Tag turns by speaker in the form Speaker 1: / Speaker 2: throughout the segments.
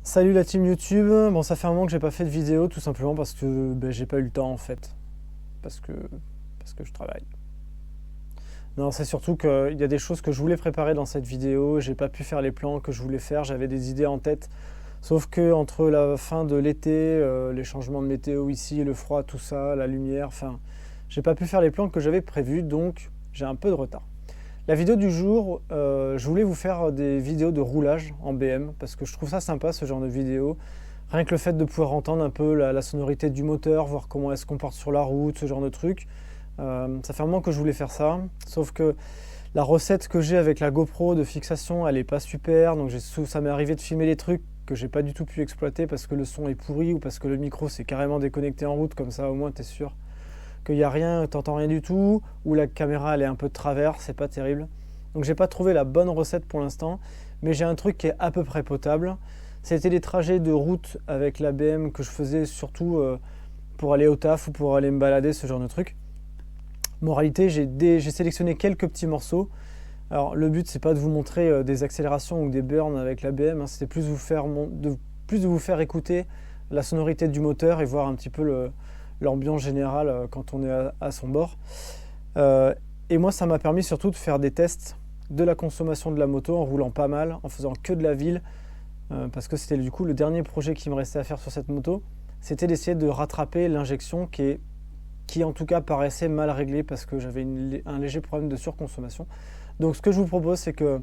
Speaker 1: Salut la team YouTube. Bon, ça fait un moment que j'ai pas fait de vidéo, tout simplement parce que j'ai pas eu le temps en fait. Parce que, parce que je travaille. Non, c'est surtout qu'il y a des choses que je voulais préparer dans cette vidéo, j'ai pas pu faire les plans que je voulais faire, j'avais des idées en tête. Sauf que entre la fin de l'été, les changements de météo ici, le froid, tout ça, la lumière, enfin, j'ai pas pu faire les plans que j'avais prévus, donc j'ai un peu de retard. La vidéo du jour, je voulais vous faire des vidéos de roulage en BM parce que je trouve ça sympa ce genre de vidéo. Rien que le fait de pouvoir entendre un peu la sonorité du moteur, voir comment elle se comporte sur la route, ce genre de truc. Ça fait un moment que je voulais faire ça, sauf que la recette que j'ai avec la GoPro de fixation, elle est pas super, donc ça m'est arrivé de filmer des trucs que j'ai pas du tout pu exploiter parce que le son est pourri ou parce que le micro s'est carrément déconnecté en route, comme ça au moins t'es sûr qu'il n'y a rien, t'entends rien du tout, ou la caméra elle est un peu de travers, c'est pas terrible. Donc j'ai pas trouvé la bonne recette pour l'instant, mais j'ai un truc qui est à peu près potable. C'était des trajets de route avec la BM que je faisais surtout pour aller au taf ou pour aller me balader, ce genre de truc. Moralité, j'ai sélectionné quelques petits morceaux. Alors le but c'est pas de vous montrer des accélérations ou des burns avec la BM, hein, c'était plus de vous faire écouter la sonorité du moteur et voir un petit peu l'ambiance générale quand on est à son bord. Euh, et moi, ça m'a permis surtout de faire des tests de la consommation de la moto en roulant pas mal, en faisant que de la ville, parce que c'était du coup le dernier projet qui me restait à faire sur cette moto, c'était d'essayer de rattraper l'injection qui en tout cas paraissait mal réglée parce que j'avais un léger problème de surconsommation. Donc ce que je vous propose, c'est que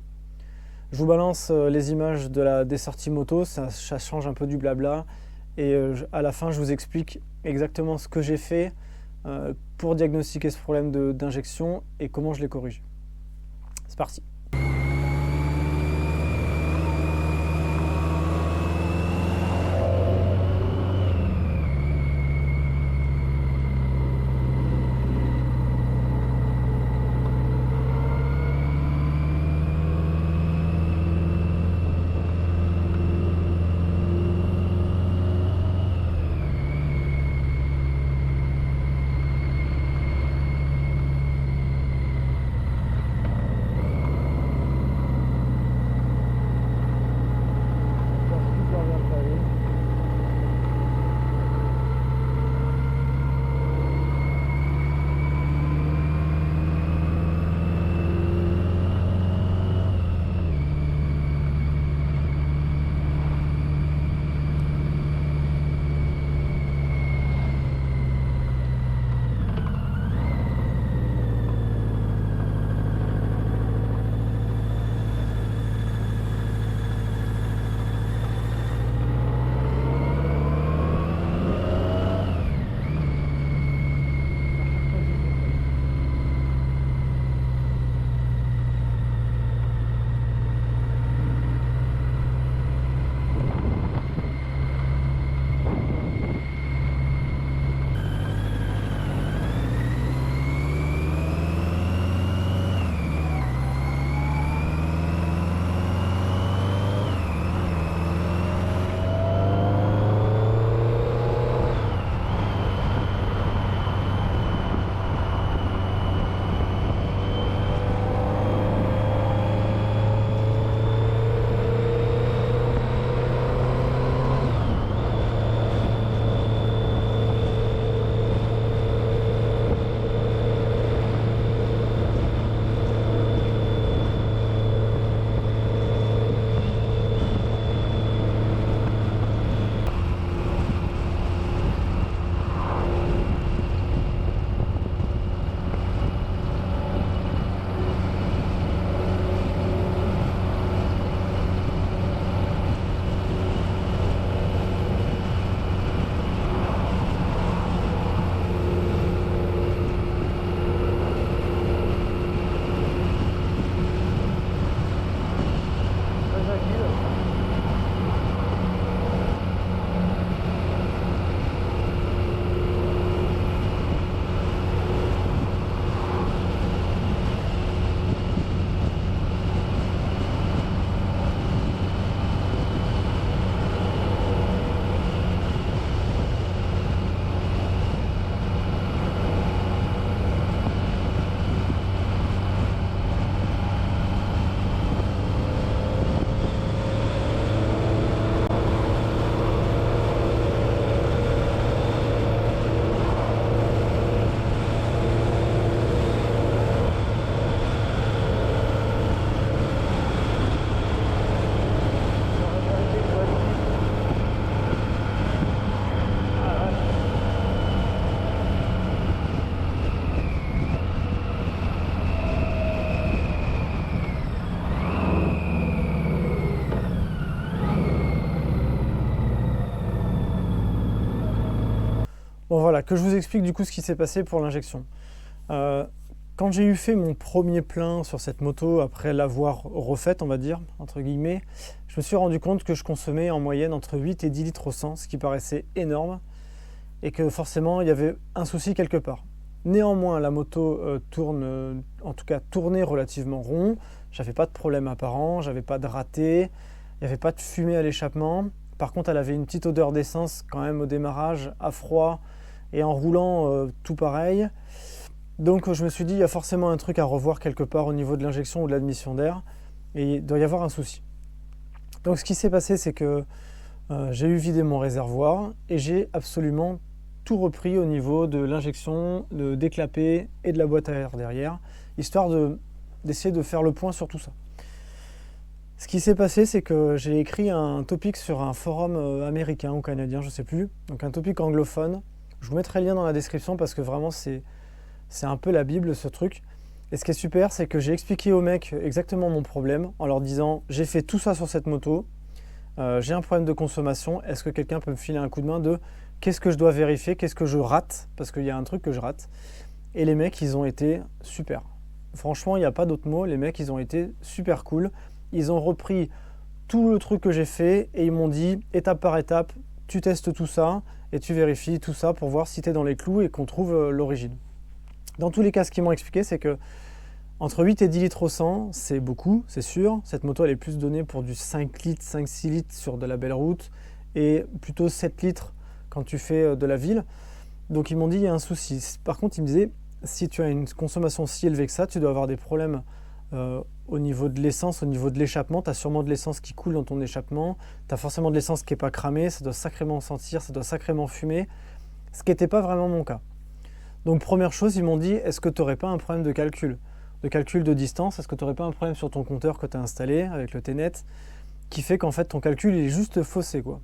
Speaker 1: je vous balance les images des sorties moto, ça change un peu du blabla. Et à la fin, je vous explique exactement ce que j'ai fait pour diagnostiquer ce problème d'injection et comment je l'ai corrigé. C'est parti. Bon voilà, que je vous explique du coup ce qui s'est passé pour l'injection. Euh, Quand j'ai eu fait mon premier plein sur cette moto, après l'avoir refaite, on va dire, entre guillemets, je me suis rendu compte que je consommais en moyenne entre 8 et 10 litres au 100, ce qui paraissait énorme, et que forcément il y avait un souci quelque part. Néanmoins, la moto en tout cas tournait relativement rond, j'avais pas de problème apparent, j'avais pas de raté, il n'y avait pas de fumée à l'échappement. Par contre, elle avait une petite odeur d'essence quand même au démarrage, à froid, et en roulant, tout pareil. Donc je me suis dit, il y a forcément un truc à revoir quelque part au niveau de l'injection ou de l'admission d'air, et il doit y avoir un souci. Donc ce qui s'est passé, c'est que j'ai eu vidé mon réservoir, et j'ai absolument tout repris au niveau de l'injection, de déclapé et de la boîte à air derrière, histoire d'essayer de faire le point sur tout ça. Ce qui s'est passé, c'est que j'ai écrit un topic sur un forum américain ou canadien, je ne sais plus, donc un topic anglophone. Je vous mettrai le lien dans la description parce que vraiment c'est un peu la Bible ce truc. Et ce qui est super, c'est que j'ai expliqué aux mecs exactement mon problème en leur disant j'ai fait tout ça sur cette moto, j'ai un problème de consommation, est-ce que quelqu'un peut me filer un coup de main de qu'est-ce que je dois vérifier, qu'est-ce que je rate, parce qu'il y a un truc que je rate. Et les mecs, ils ont été super. Franchement, il n'y a pas d'autre mot, les mecs, ils ont été super cool. Ils ont repris tout le truc que j'ai fait et ils m'ont dit étape par étape, tu testes tout ça et tu vérifies tout ça pour voir si tu es dans les clous et qu'on trouve l'origine. Dans tous les cas, ce qu'ils m'ont expliqué, c'est que entre 8 et 10 litres au 100, c'est beaucoup, c'est sûr. Cette moto, elle est plus donnée pour du 5 litres, 5-6 litres sur de la belle route et plutôt 7 litres quand tu fais de la ville. Donc ils m'ont dit il y a un souci. Par contre, ils me disaient si tu as une consommation si élevée que ça, tu dois avoir des problèmes au niveau de l'essence, au niveau de l'échappement. Tu as sûrement de l'essence qui coule dans ton échappement. Tu as forcément de l'essence qui n'est pas cramée. Ça doit sacrément sentir, ça doit sacrément fumer. Ce qui n'était pas vraiment mon cas. Donc première chose, ils m'ont dit est-ce que tu n'aurais pas un problème de calcul de distance? Est-ce que tu n'aurais pas un problème sur ton compteur que tu as installé avec le T-Net qui fait qu'en fait ton calcul il est juste faussé quoi.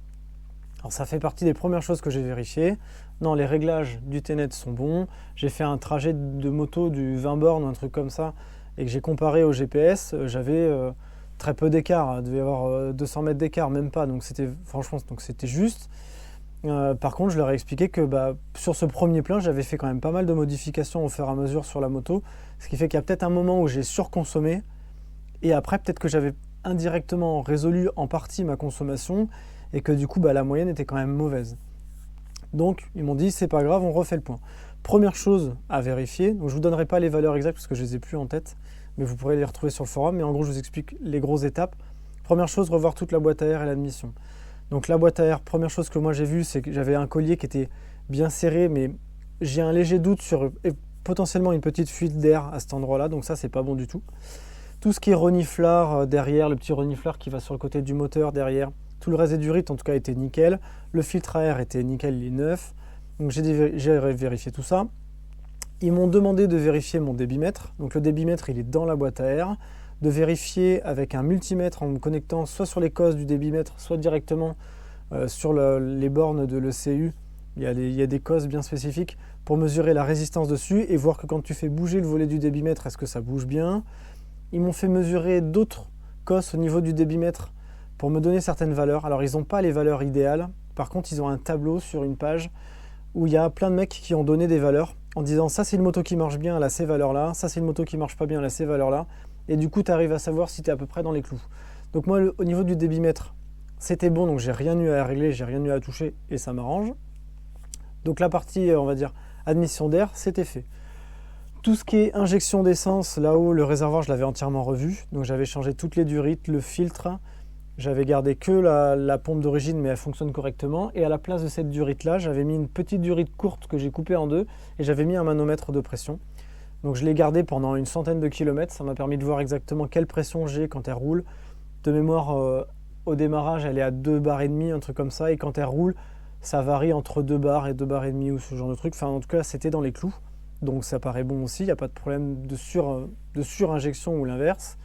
Speaker 1: Alors ça fait partie des premières choses que j'ai vérifiées. Non, les réglages du T-Net sont bons. J'ai fait un trajet de moto du 20 bornes, un truc comme ça, et que j'ai comparé au GPS, j'avais très peu d'écart. Il devait y avoir 200 mètres d'écart, même pas. Donc c'était franchement, donc c'était juste. Par contre, je leur ai expliqué que sur ce premier plein, j'avais fait quand même pas mal de modifications au fur et à mesure sur la moto. Ce qui fait qu'il y a peut-être un moment où j'ai surconsommé. Et après, peut-être que j'avais indirectement résolu en partie ma consommation et que du coup la moyenne était quand même mauvaise. Donc ils m'ont dit c'est pas grave, on refait le point. Première chose à vérifier, donc je vous donnerai pas les valeurs exactes parce que je les ai plus en tête, mais vous pourrez les retrouver sur le forum, mais en gros je vous explique les grosses étapes. Première chose, revoir toute la boîte à air et l'admission. Donc la boîte à air, première chose que moi j'ai vue, c'est que j'avais un collier qui était bien serré, mais j'ai un léger doute sur potentiellement une petite fuite d'air à cet endroit-là, donc ça c'est pas bon du tout. Tout ce qui est reniflard derrière, le petit reniflard qui va sur le côté du moteur derrière, tout le reste des durites en tout cas était nickel. Le filtre à air était nickel, il est neuf. Donc j'ai vérifié tout ça. Ils m'ont demandé de vérifier mon débitmètre. Donc le débitmètre il est dans la boîte à air. De vérifier avec un multimètre en me connectant soit sur les cosses du débitmètre, soit directement sur les bornes de l'ECU. Il y a des cosses bien spécifiques pour mesurer la résistance dessus et voir que quand tu fais bouger le volet du débitmètre, est-ce que ça bouge bien. Ils m'ont fait mesurer d'autres cosses au niveau du débitmètre pour me donner certaines valeurs. Alors ils n'ont pas les valeurs idéales, par contre ils ont un tableau sur une page où il y a plein de mecs qui ont donné des valeurs en disant ça c'est une moto qui marche bien, elle a ces valeurs là, ça c'est une moto qui marche pas bien, elle a ces valeurs là, et du coup tu arrives à savoir si tu es à peu près dans les clous. Donc moi au niveau du débitmètre c'était bon, donc j'ai rien eu à régler, j'ai rien eu à toucher et ça m'arrange. Donc la partie on va dire admission d'air c'était fait. Tout ce qui est injection d'essence, là-haut, le réservoir, je l'avais entièrement revu. Donc j'avais changé toutes les durites, le filtre. J'avais gardé que la pompe d'origine, mais elle fonctionne correctement. Et à la place de cette durite-là, j'avais mis une petite durite courte que j'ai coupée en deux et j'avais mis un manomètre de pression. Donc je l'ai gardé pendant une centaine de kilomètres. Ça m'a permis de voir exactement quelle pression j'ai quand elle roule. De mémoire, au démarrage, elle est à 2 bars et demi, un truc comme ça. Et quand elle roule, ça varie entre 2 bars et 2 bars et demi ou ce genre de truc. Enfin, en tout cas, c'était dans les clous. Donc ça paraît bon aussi, il n'y a pas de problème de surinjection ou l'inverse.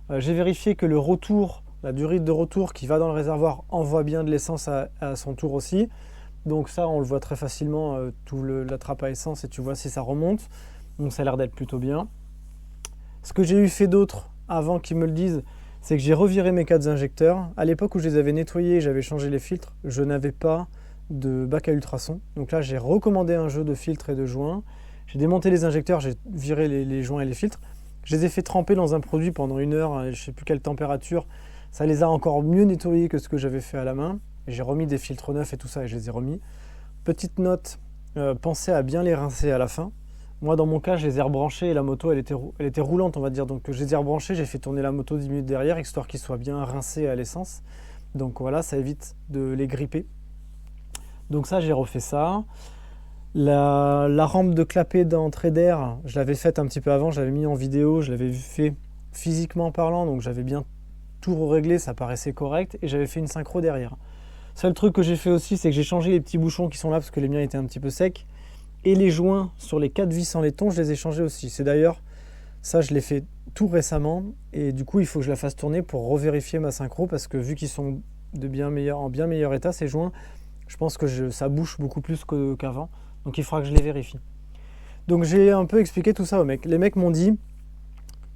Speaker 1: J'ai vérifié que le retour, la durite de retour qui va dans le réservoir envoie bien de l'essence à son tour aussi. Donc ça on le voit très facilement, la trappe à essence et tu vois si ça remonte. Donc ça a l'air d'être plutôt bien. Ce que j'ai eu fait d'autre avant qu'ils me le disent, c'est que j'ai reviré mes 4 injecteurs. À l'époque où je les avais nettoyés, j'avais changé les filtres, je n'avais pas de bac à ultrasons. Donc là, j'ai recommandé un jeu de filtres et de joints. J'ai démonté les injecteurs, j'ai viré les joints et les filtres. Je les ai fait tremper dans un produit pendant 1 heure, je ne sais plus quelle température. Ça les a encore mieux nettoyés que ce que j'avais fait à la main. J'ai remis des filtres neufs et tout ça et je les ai remis. Petite note, pensez à bien les rincer à la fin. Moi, dans mon cas, je les ai rebranchés et la moto, elle était roulante, on va dire. Donc, je les ai rebranchés, j'ai fait tourner la moto 10 minutes derrière, histoire qu'ils soient bien rincés à l'essence. Donc voilà, ça évite de les gripper. Donc ça, j'ai refait ça. La rampe de clapet d'entrée d'air, je l'avais faite un petit peu avant, je l'avais mis en vidéo, je l'avais fait physiquement parlant, donc j'avais bien tout réglé, ça paraissait correct, et j'avais fait une synchro derrière. Seul truc que j'ai fait aussi, c'est que j'ai changé les petits bouchons qui sont là, parce que les miens étaient un petit peu secs, et les joints sur les 4 vis en laiton, je les ai changés aussi. C'est d'ailleurs, ça je l'ai fait tout récemment, et du coup il faut que je la fasse tourner pour revérifier ma synchro, parce que vu qu'ils sont en bien meilleur état, ces joints, je pense que ça bouche beaucoup plus qu'avant. Donc il faudra que je les vérifie. Donc j'ai un peu expliqué tout ça aux mecs. Les mecs m'ont dit,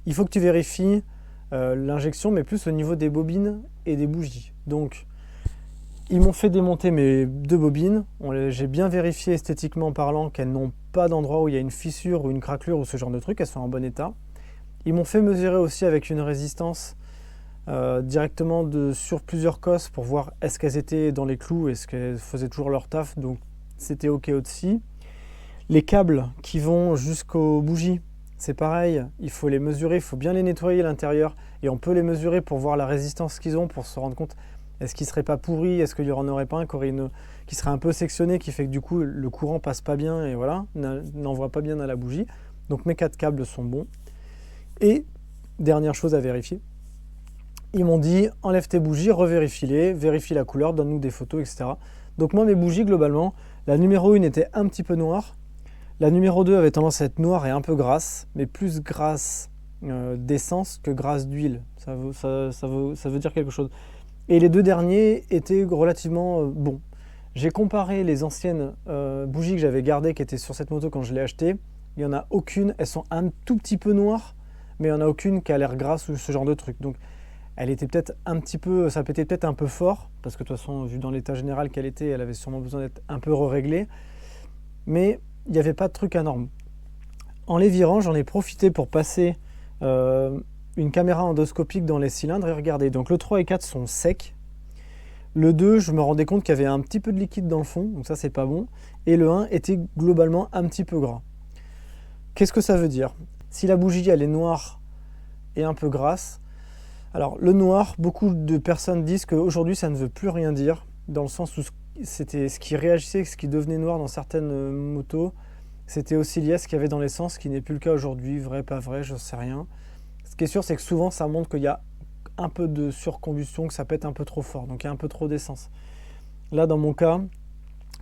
Speaker 1: il faut que tu vérifies l'injection, mais plus au niveau des bobines et des bougies. Donc ils m'ont fait démonter mes 2 bobines. J'ai bien vérifié esthétiquement parlant qu'elles n'ont pas d'endroit où il y a une fissure ou une craquelure ou ce genre de truc, elles sont en bon état. Ils m'ont fait mesurer aussi avec une résistance directement sur plusieurs cosses pour voir est-ce qu'elles étaient dans les clous, est-ce qu'elles faisaient toujours leur taf. Donc c'était ok aussi. Les câbles qui vont jusqu'aux bougies, c'est pareil, il faut les mesurer, il faut bien les nettoyer à l'intérieur et on peut les mesurer pour voir la résistance qu'ils ont, pour se rendre compte est-ce qu'ils ne seraient pas pourris, est-ce qu'il n'y en aurait pas un qui serait un peu sectionné, qui fait que du coup le courant passe pas bien et voilà, n'envoie pas bien à la bougie. Donc mes 4 câbles sont bons. Et dernière chose à vérifier, ils m'ont dit enlève tes bougies, revérifie-les, vérifie la couleur, donne-nous des photos, etc. Donc moi mes bougies globalement, la numéro 1 était un petit peu noire, la numéro 2 avait tendance à être noire et un peu grasse, mais plus grasse d'essence que grasse d'huile, ça veut dire quelque chose. Et les 2 derniers étaient relativement bons. J'ai comparé les anciennes bougies que j'avais gardées qui étaient sur cette moto quand je l'ai achetée, il n'y en a aucune, elles sont un tout petit peu noires, mais il n'y en a aucune qui a l'air grasse ou ce genre de truc. Donc elle était peut-être un petit peu, ça pétait peut-être un peu fort, parce que de toute façon, vu dans l'état général qu'elle était, elle avait sûrement besoin d'être un peu réglée. Mais il n'y avait pas de truc énorme. En les virant, j'en ai profité pour passer une caméra endoscopique dans les cylindres et regarder. Donc le 3 et 4 sont secs. Le 2, je me rendais compte qu'il y avait un petit peu de liquide dans le fond, donc ça c'est pas bon. Et le 1 était globalement un petit peu gras. Qu'est-ce que ça veut dire? Si la bougie elle est noire et un peu grasse, alors le noir, beaucoup de personnes disent qu'aujourd'hui ça ne veut plus rien dire, dans le sens où c'était ce qui réagissait, ce qui devenait noir dans certaines motos, c'était aussi lié à ce qu'il y avait dans l'essence, ce qui n'est plus le cas aujourd'hui, vrai, pas vrai, je ne sais rien. Ce qui est sûr, c'est que souvent ça montre qu'il y a un peu de surcombustion, que ça pète un peu trop fort, donc il y a un peu trop d'essence. Là dans mon cas,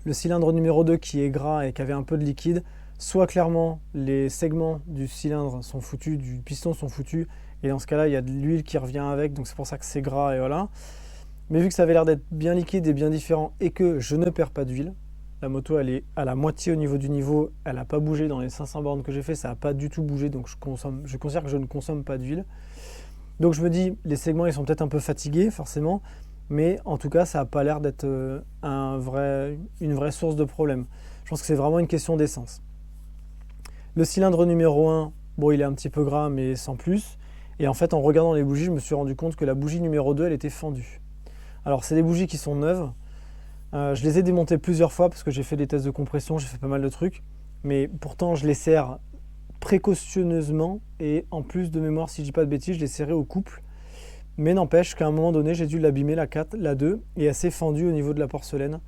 Speaker 1: le cylindre numéro 2 qui est gras et qui avait un peu de liquide, soit clairement les segments du cylindre sont foutus, du piston sont foutus, et dans ce cas-là, il y a de l'huile qui revient avec, donc c'est pour ça que c'est gras et voilà. Mais vu que ça avait l'air d'être bien liquide et bien différent et que je ne perds pas d'huile, la moto elle est à la moitié au niveau du niveau, elle n'a pas bougé dans les 500 bornes que j'ai fait, ça n'a pas du tout bougé, donc je considère que je ne consomme pas d'huile. Donc je me dis, les segments ils sont peut-être un peu fatigués forcément, mais en tout cas ça n'a pas l'air d'être une vraie source de problème. Je pense que c'est vraiment une question d'essence. Le cylindre numéro 1, bon il est un petit peu gras mais sans plus. Et en fait, en regardant les bougies, je me suis rendu compte que la bougie numéro 2, elle était fendue. Alors, c'est des bougies qui sont neuves. Je les ai démontées plusieurs fois parce que j'ai fait des tests de compression, j'ai fait pas mal de trucs. Mais pourtant, je les serre précautionneusement. Et en plus de mémoire, si je dis pas de bêtises, je les serrais au couple. Mais n'empêche qu'à un moment donné, j'ai dû l'abîmer, la 4, la 2, et elle s'est fendue au niveau de la porcelaine.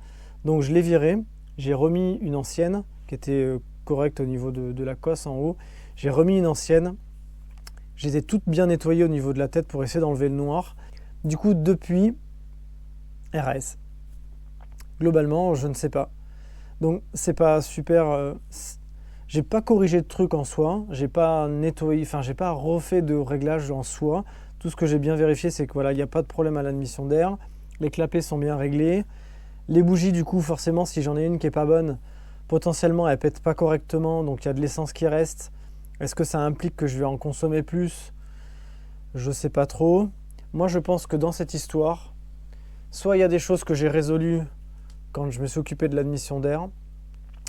Speaker 1: Donc, je l'ai virée. J'ai remis une ancienne qui était correcte au niveau de la cosse en haut. J'ai remis une ancienne. Je les ai toutes bien nettoyées au niveau de la tête pour essayer d'enlever le noir. Du coup, depuis, RAS. Globalement, je ne sais pas. Donc, c'est pas super. J'ai pas corrigé de trucs en soi. J'ai pas nettoyé, enfin, j'ai pas refait de réglage en soi. Tout ce que j'ai bien vérifié, c'est que voilà, il n'y a pas de problème à l'admission d'air. Les clapets sont bien réglés. Les bougies, du coup, forcément, si j'en ai une qui est pas bonne, potentiellement, elle pète pas correctement. Donc, il y a de l'essence qui reste. Est-ce que ça implique que je vais en consommer plus? Je sais pas trop. Moi, je pense que dans cette histoire, soit il y a des choses que j'ai résolues quand je me suis occupé de l'admission d'air.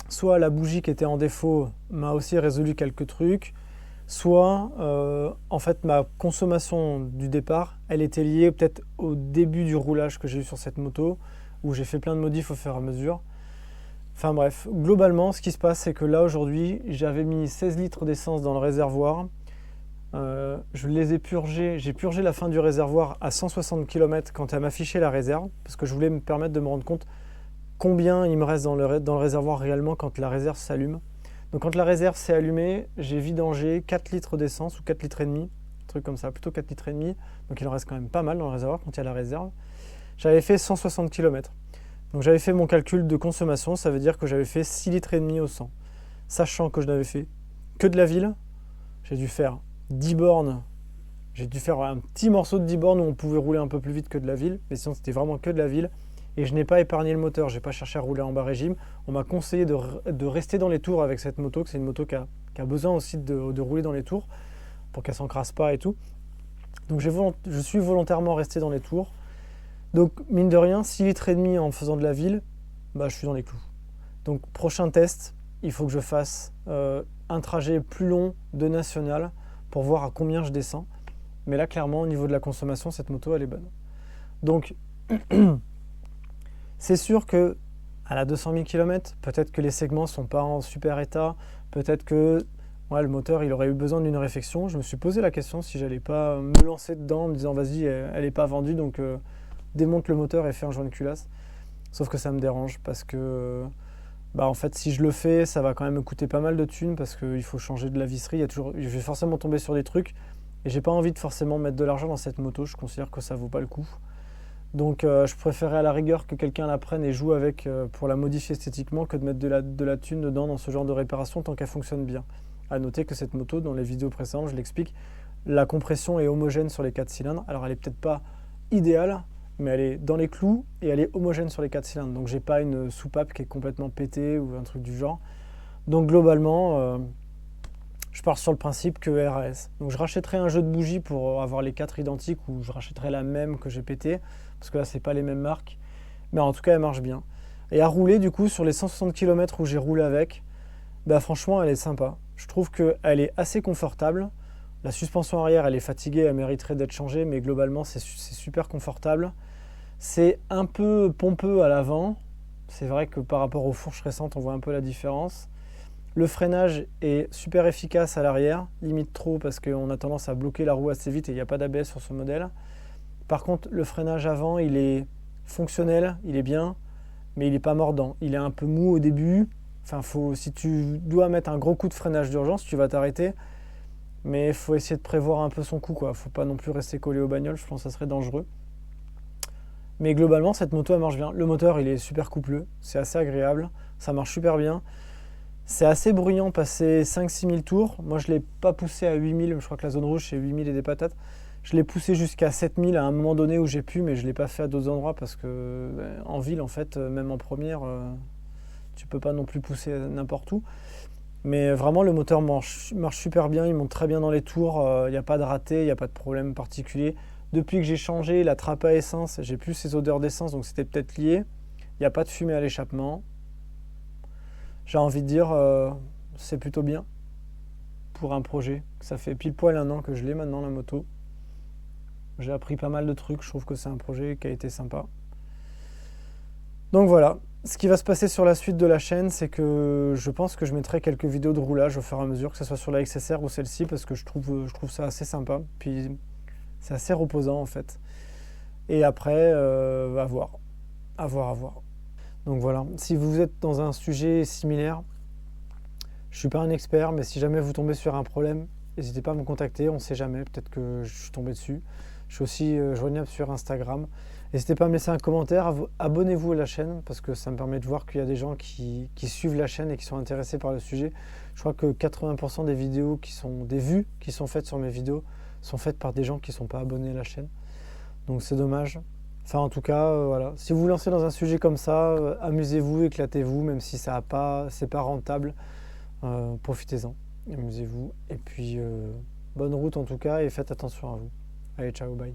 Speaker 1: Soit la bougie qui était en défaut m'a aussi résolu quelques trucs, soit en fait ma consommation du départ, elle était liée peut-être au début du roulage que j'ai eu sur cette moto, où j'ai fait plein de modifs au fur et à mesure. Enfin bref, globalement ce qui se passe c'est que là aujourd'hui j'avais mis 16 litres d'essence dans le réservoir, je les ai purgés, j'ai purgé la fin du réservoir à 160 km quand elle m'affichait la réserve, parce que je voulais me permettre de me rendre compte combien il me reste dans le réservoir réellement quand la réserve s'allume. Donc quand la réserve s'est allumée, j'ai vidangé 4 litres d'essence ou 4 litres et demi, un truc comme ça, plutôt 4 litres et demi. Donc il en reste quand même pas mal dans le réservoir quand il y a la réserve. J'avais fait 160 km. Donc j'avais fait mon calcul de consommation, ça veut dire que j'avais fait 6 litres et demi au 100. Sachant que je n'avais fait que de la ville, j'ai dû faire 10 bornes. J'ai dû faire un petit morceau de 10 bornes où on pouvait rouler un peu plus vite que de la ville, mais sinon c'était vraiment que de la ville. Et je n'ai pas épargné le moteur, je n'ai pas cherché à rouler en bas régime. On m'a conseillé de rester dans les tours avec cette moto, que c'est une moto qui a besoin aussi de rouler dans les tours pour qu'elle ne s'encrasse pas et tout. Donc je suis volontairement resté dans les tours. Donc mine de rien, 6 litres et demi en faisant de la ville, bah, je suis dans les clous. Donc prochain test, il faut que je fasse un trajet plus long de national pour voir à combien je descends. Mais là clairement au niveau de la consommation, cette moto elle est bonne. Donc c'est sûr que à la 200 000 km, peut-être que les segments ne sont pas en super état, peut-être que le moteur il aurait eu besoin d'une réfection. Je me suis posé la question si j'allais pas me lancer dedans en me disant vas-y, elle n'est pas vendue, donc démonte le moteur et fais un joint de culasse. Sauf que ça me dérange parce que en fait si je le fais, ça va quand même me coûter pas mal de thunes parce qu'il faut changer de la visserie. Je vais forcément tomber sur des trucs et j'ai pas envie de forcément mettre de l'argent dans cette moto. Je considère que ça vaut pas le coup. Donc je préférais à la rigueur que quelqu'un la prenne et joue avec pour la modifier esthétiquement que de mettre de la thune dedans dans ce genre de réparation tant qu'elle fonctionne bien. A noter que cette moto, dans les vidéos précédentes, je l'explique, la compression est homogène sur les 4 cylindres. Alors elle est peut-être pas idéale, mais elle est dans les clous et elle est homogène sur les 4 cylindres. Donc j'ai pas une soupape qui est complètement pétée ou un truc du genre. Donc globalement, je pars sur le principe que RAS. Donc je rachèterai un jeu de bougies pour avoir les 4 identiques ou je rachèterai la même que j'ai pétée. Parce que là, c'est pas les mêmes marques. Mais en tout cas, elle marche bien. Et à rouler, du coup, sur les 160 km où j'ai roulé avec, franchement, elle est sympa. Je trouve qu'elle est assez confortable. La suspension arrière, elle est fatiguée, elle mériterait d'être changée, mais globalement, c'est super confortable. C'est un peu pompeux à l'avant. C'est vrai que par rapport aux fourches récentes, on voit un peu la différence. Le freinage est super efficace à l'arrière, limite trop parce qu'on a tendance à bloquer la roue assez vite et il n'y a pas d'ABS sur ce modèle. Par contre, le freinage avant, il est fonctionnel, il est bien, mais il n'est pas mordant. Il est un peu mou au début. Enfin, si tu dois mettre un gros coup de freinage d'urgence, tu vas t'arrêter. Mais il faut essayer de prévoir un peu son coup, quoi. Faut pas non plus rester collé aux bagnoles, je pense que ça serait dangereux. Mais globalement, cette moto, elle marche bien. Le moteur, il est super coupleux, c'est assez agréable, ça marche super bien. C'est assez bruyant passer 5-6 000 tours. Moi, je ne l'ai pas poussé à 8 000, je crois que la zone rouge, c'est 8 000 et des patates. Je l'ai poussé jusqu'à 7 000 à un moment donné où j'ai pu, mais je ne l'ai pas fait à d'autres endroits parce que en ville, en fait, même en première, tu ne peux pas non plus pousser n'importe où. Mais vraiment, le moteur marche super bien, il monte très bien dans les tours, il n'y a pas de raté, il n'y a pas de problème particulier. Depuis que j'ai changé la trappe à essence, j'ai plus ces odeurs d'essence, donc c'était peut-être lié. Il n'y a pas de fumée à l'échappement. J'ai envie de dire, c'est plutôt bien pour un projet. Ça fait pile poil 1 an que je l'ai maintenant, la moto. J'ai appris pas mal de trucs, je trouve que c'est un projet qui a été sympa. Donc voilà, ce qui va se passer sur la suite de la chaîne, c'est que je pense que je mettrai quelques vidéos de roulage au fur et à mesure, que ce soit sur la XSR ou celle-ci, parce que je trouve ça assez sympa. Puis c'est assez reposant en fait. Et après, à voir. À voir. Donc voilà, si vous êtes dans un sujet similaire, je ne suis pas un expert, mais si jamais vous tombez sur un problème, n'hésitez pas à me contacter, on ne sait jamais, peut-être que je suis tombé dessus. Je suis aussi joignable sur Instagram. N'hésitez pas à me laisser un commentaire, abonnez-vous à la chaîne, parce que ça me permet de voir qu'il y a des gens qui suivent la chaîne et qui sont intéressés par le sujet. Je crois que 80% des vidéos des vues qui sont faites sur mes vidéos sont faites par des gens qui ne sont pas abonnés à la chaîne. Donc c'est dommage. Enfin en tout cas, voilà. Si vous vous lancez dans un sujet comme ça, amusez-vous, éclatez-vous, même si c'est pas rentable. Profitez-en, amusez-vous. Et puis bonne route en tout cas et faites attention à vous. Allez, ciao, bye.